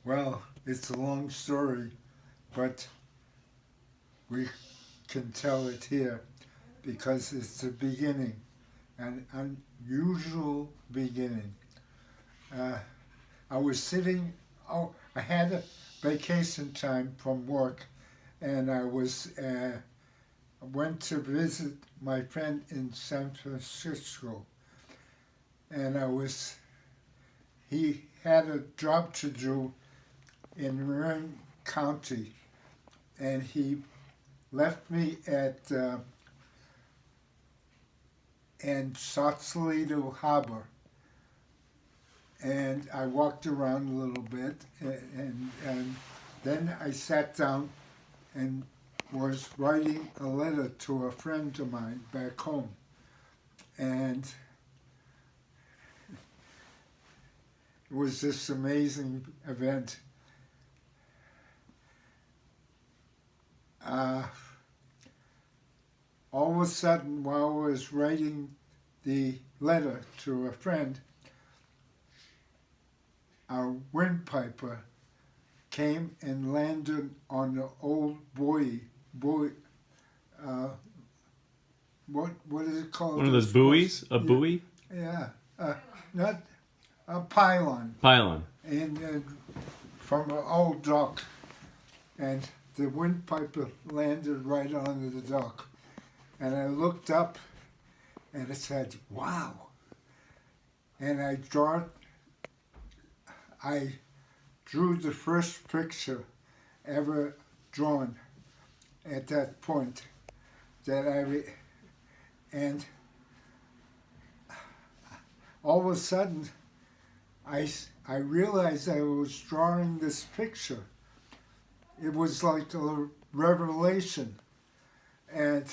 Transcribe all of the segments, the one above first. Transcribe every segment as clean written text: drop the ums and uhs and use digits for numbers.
Well, it's a long story, but we can tell it here because it's the beginning, an unusual beginning. Uh, I was sitting, I had a vacation time from work, and went to visit my friend in San Francisco, and he had a job to do in Marin County, and he left me in Sausalito Harbor, and I walked around a little bit, and then I sat down and was writing a letter to a friend of mine back home, and it was this amazing event. All of a sudden, while I was writing the letter to a friend, a windpiper came and landed on the old buoy. What is it called? One of those buoys? A Yeah, buoy? yeah, not a pylon, Pylon. and from an old dock, and the windpiper landed right on the dock, and I looked up, and it said, "Wow," and I drew the first picture ever drawn at that point and all of a sudden I realized I was drawing this picture. It was like a revelation, and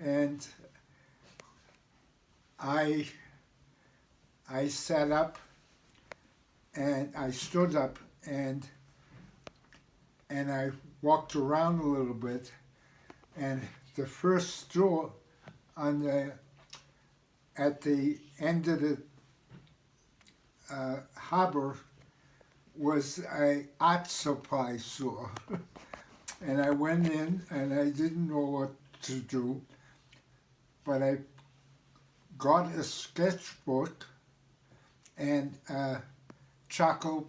and I sat up and I stood up and I walked around a little bit, and the first store at the end of the harbor was a art supply store. And I went in and I didn't know what to do, but I got a sketchbook and a charcoal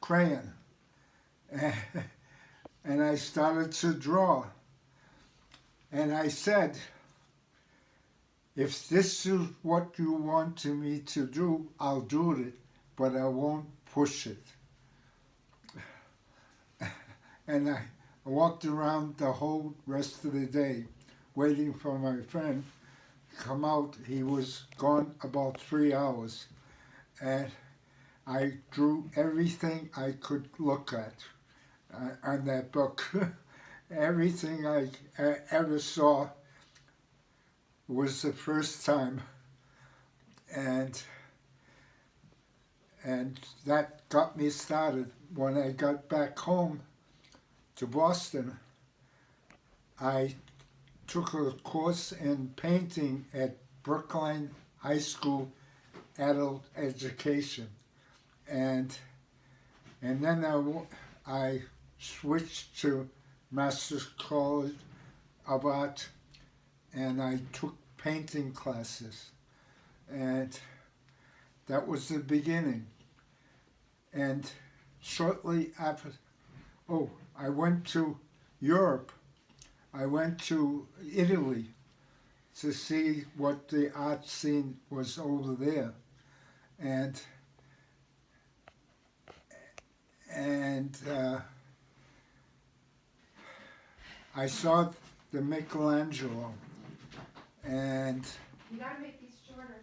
crayon. And I started to draw. And I said, if this is what you want me to do, I'll do it, but I won't push it. And I walked around the whole rest of the day waiting for my friend to come out. He was gone about 3 hours. And I drew everything I could look at on that book. Everything I ever saw was the first time, and that got me started. When I got back home to Boston, I took a course in painting at Brookline High School Adult Education, and then I switched to Master's College of Art, and I took painting classes, and that was the beginning. And shortly after, I went to Europe. I went to Italy to see what the art scene was over there, and I saw the Michelangelo, and You gotta make these shorter.